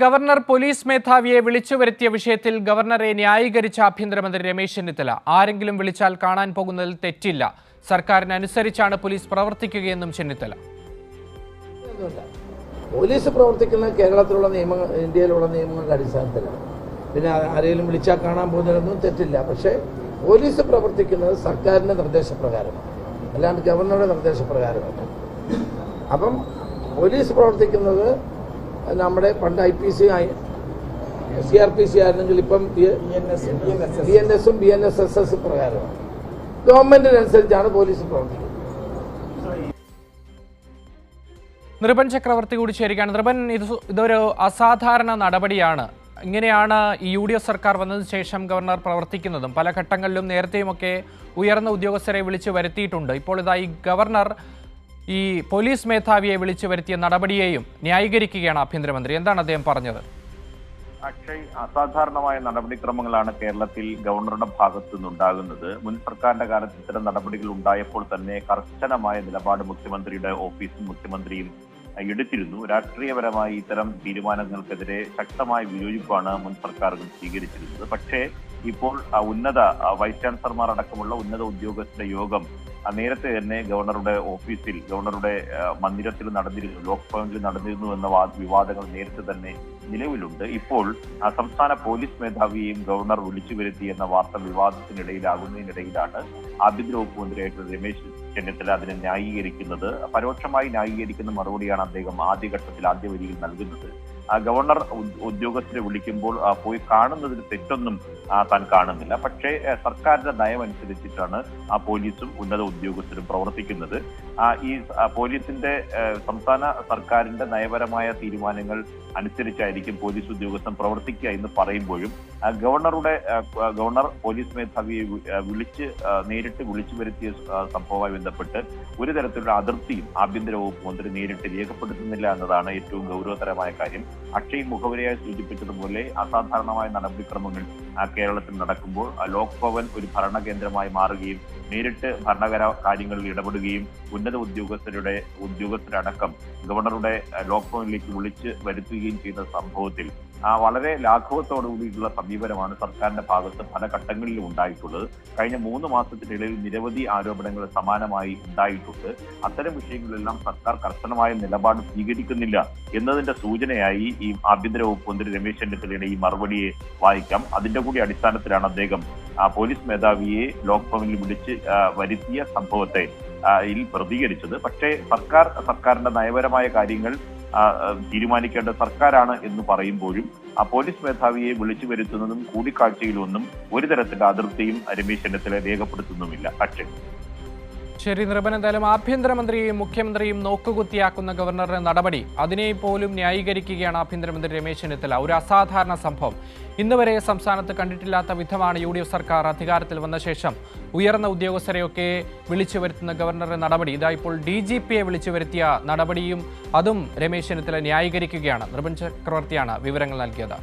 Governor police മേധാവിയെ വിളിച്ചുവരുത്തിയ വിഷയത്തിൽ ഗവർണറെ ന്യായീകരിച്ച ആഭ്യന്തരമന്ത്രി രമേശ് ചെന്നിത്തല ആരെങ്കിലും വിളിച്ചാൽ കാണാൻ പോകുന്നതിൽ തെറ്റില്ല. സർക്കാരിനനുസരിച്ചാണ് പോലീസ് പ്രവർത്തിക്കുകയെന്നും ചെന്നിത്തല. പോലീസ് പ്രവർത്തിക്കുന്ന കേരളത്തിലുള്ള നിയമങ്ങൾ, ഇന്ത്യയിലുള്ള നിയമങ്ങളുടെ അടിസ്ഥാനത്തിലാണ്. പിന്നെ ആരെങ്കിലും വിളിച്ചാൽ കാണാൻ പോകുന്നതിലൊന്നും തെറ്റില്ല. പക്ഷേ പോലീസ് പ്രവർത്തിക്കുന്നത് സർക്കാരിൻ്റെ നിർദ്ദേശപ്രകാരമാണ്, അല്ലാണ്ട് ഗവർണറുടെ നിർദ്ദേശപ്രകാരമല്ല. അപ്പം പോലീസ് പ്രവർത്തിക്കുന്നത് നമ്മുടെ പണ്ട് IPC CRPC ആയിരുന്നെങ്കിൽ ഇപ്പം BNS BNSS പ്രകാരമാണ്. ഗവൺമെന്റിനനുസരിച്ചാണ് പോലീസ് പ്രവർത്തിക്കുന്നത്. നൃപൻ ചക്രവർത്തി കൂടി ചേരുകയാണ്. നൃപൻ, ഇതൊരു അസാധാരണ നടപടിയാണ്. ഇങ്ങനെയാണ് ഈ UDF സർക്കാർ വന്നതിന് ശേഷം ഗവർണർ പ്രവർത്തിക്കുന്നതും. പല ഘട്ടങ്ങളിലും നേരത്തെയുമൊക്കെ ഉയർന്ന ഉദ്യോഗസ്ഥരെ വിളിച്ചു വരുത്തിയിട്ടുണ്ട്. ഇപ്പോൾ ഇതായി ഗവർണർ ഈ പോലീസ് മേധാവിയെ വിളിച്ചു വരുത്തിയ നടപടിയെയും ന്യായീകരിക്കുകയാണ് ആഭ്യന്തരമന്ത്രി. എന്താണ് അദ്ദേഹം പറഞ്ഞത്? അക്ഷയ്, അസാധാരണമായ നടപടിക്രമങ്ങളാണ് കേരളത്തിൽ ഗവർണറുടെ ഭാഗത്തു നിന്നുണ്ടാകുന്നത്. മുൻ സർക്കാരിന്റെ കാലത്ത് ഇത്തരം നടപടികൾ ഉണ്ടായപ്പോൾ തന്നെ കർശനമായ നിലപാട് മുഖ്യമന്ത്രിയുടെ ഓഫീസും മുഖ്യമന്ത്രിയും എടുത്തിരുന്നു. രാഷ്ട്രീയപരമായി ഇത്തരം തീരുമാനങ്ങൾക്കെതിരെ ശക്തമായ വിയോജിപ്പാണ് മുൻ സർക്കാരുകൾ സ്വീകരിച്ചിരുന്നത്. പക്ഷേ ഇപ്പോൾ ഉന്നത വൈസ് ചാൻസലർമാർ അടക്കമുള്ള ഉന്നത ഉദ്യോഗസ്ഥരുടെ യോഗം നേരത്തെ തന്നെ ഗവർണറുടെ ഓഫീസിൽ, ഗവർണറുടെ മന്ദിരത്തിൽ നടന്നിരുന്നു, ലോക് ഭവനിൽ നടന്നിരുന്നു എന്ന വിവാദങ്ങൾ നേരത്തെ തന്നെ നിലവിലുണ്ട്. ഇപ്പോൾ സംസ്ഥാന പോലീസ് മേധാവിയെയും ഗവർണർ വിളിച്ചു വരുത്തി എന്ന വാർത്ത വിവാദത്തിനിടയിലാകുന്നതിനിടയിലാണ് ആഭ്യന്തര വകുപ്പ് മന്ത്രിയായിട്ടുള്ള രമേശ് ചെന്നിത്തല അതിനെ ന്യായീകരിക്കുന്നത്. പരോക്ഷമായി ന്യായീകരിക്കുന്ന മറുപടിയാണ് അദ്ദേഹം ആദ്യഘട്ടത്തിൽ ആദ്യ വരിയിൽ നൽകുന്നത്. ഗവർണർ ഉദ്യോഗസ്ഥരെ വിളിക്കുമ്പോൾ പോയി കാണുന്നതിന് തെറ്റൊന്നും താൻ കാണുന്നില്ല. പക്ഷേ സർക്കാരിന്റെ നയം അനുസരിച്ചിട്ടാണ് പോലീസും ഉന്നത ഉദ്യോഗസ്ഥരും പ്രവർത്തിക്കുന്നത്. ഈ പോലീസിന്റെ സംസ്ഥാന സർക്കാരിന്റെ നയപരമായ തീരുമാനങ്ങൾ അനുസരിച്ചായിരിക്കും പോലീസ് ഉദ്യോഗസ്ഥൻ പ്രവർത്തിക്കുക എന്ന് പറയുമ്പോഴും ഗവർണർ പോലീസ് മേധാവിയെ നേരിട്ട് വിളിച്ചു വരുത്തിയ സംഭവവുമായി ബന്ധപ്പെട്ട് ഒരു തരത്തിലുള്ള അതിർത്തിയും ആഭ്യന്തര വകുപ്പ് മന്ത്രി നേരിട്ട് രേഖപ്പെടുത്തുന്നില്ല എന്നതാണ് ഏറ്റവും ഗൗരവതരമായ കാര്യം. അക്ഷയ് മുഖവരിയായി സൂചിപ്പിച്ചതുപോലെ അസാധാരണമായ നടപടിക്രമങ്ങൾ കേരളത്തിൽ നടക്കുമ്പോൾ ലോക് ഭവൻ ഒരു ഭരണകേന്ദ്രമായി മാറുകയും നേരിട്ട് ഭരണകര കാര്യങ്ങളിൽ ഇടപെടുകയും ഉന്നത ഉദ്യോഗസ്ഥരടക്കം ഗവർണറുടെ ലോക് ഭവനിലേക്ക് വിളിച്ച് വരുത്തുകയും ചെയ്ത സംഭവത്തിൽ വളരെ ലാഘവത്തോടുകൂടിയിട്ടുള്ള സമീപനമാണ് സർക്കാരിന്റെ ഭാഗത്ത് പല ഘട്ടങ്ങളിലും ഉണ്ടായിട്ടുള്ളത്. കഴിഞ്ഞ 3 മാസത്തിനിടയിൽ നിരവധി ആരോപണങ്ങൾ സമാനമായി ഉണ്ടായിട്ടുണ്ട്. അത്തരം വിഷയങ്ങളിലെല്ലാം സർക്കാർ കർശനമായ നിലപാട് സ്വീകരിക്കുന്നില്ല എന്നതിന്റെ സൂചനയായി ഈ ആഭ്യന്തര വകുപ്പ് മന്ത്രി രമേശ് ചെന്നിത്തലയുടെ ഈ മറുപടിയെ വായിക്കാം. അതിന്റെ കൂടി അടിസ്ഥാനത്തിലാണ് അദ്ദേഹം പോലീസ് മേധാവിയെ ലോക് ഭവനിൽ വിളിച്ച് വരുത്തിയ സംഭവത്തെ പ്രതികരിച്ചത്. പക്ഷേ സർക്കാരിന്റെ നയപരമായ കാര്യങ്ങൾ തീരുമാനിക്കേണ്ട സർക്കാരാണ് എന്ന് പറയുമ്പോഴും പോലീസ് മേധാവിയെ വിളിച്ചു വരുത്തുന്നതും കൂടിക്കാഴ്ചയിലൊന്നും ഒരു തരത്തിലുള്ള അതിർത്തിയും രമേശ് ചെന്നിത്തല രേഖപ്പെടുത്തുന്നുമില്ല. അക്ഷയ്, ശരി നൃപൻ, എന്തായാലും ആഭ്യന്തരമന്ത്രിയെയും മുഖ്യമന്ത്രിയും നോക്കുകുത്തിയാക്കുന്ന ഗവർണറുടെ നടപടി അതിനെ പോലും ന്യായീകരിക്കുകയാണ് ആഭ്യന്തരമന്ത്രി രമേശ് ചെന്നിത്തല. ഒരു അസാധാരണ സംഭവം. ഇന്നുവരെ സംസ്ഥാനത്ത് കണ്ടിട്ടില്ലാത്ത വിധമാണ് UDF സർക്കാർ അധികാരത്തിൽ വന്ന ശേഷം ഉയർന്ന ഉദ്യോഗസ്ഥരെയൊക്കെ വിളിച്ചു വരുത്തുന്ന ഗവർണറുടെ നടപടി. ഇതാ ഇപ്പോൾ DGPയെ വിളിച്ചു വരുത്തിയ നടപടിയും അതും രമേശ് ചെന്നിത്തല ന്യായീകരിക്കുകയാണ്. നൃപൻ ചക്രവർത്തിയാണ് വിവരങ്ങൾ നൽകിയത്.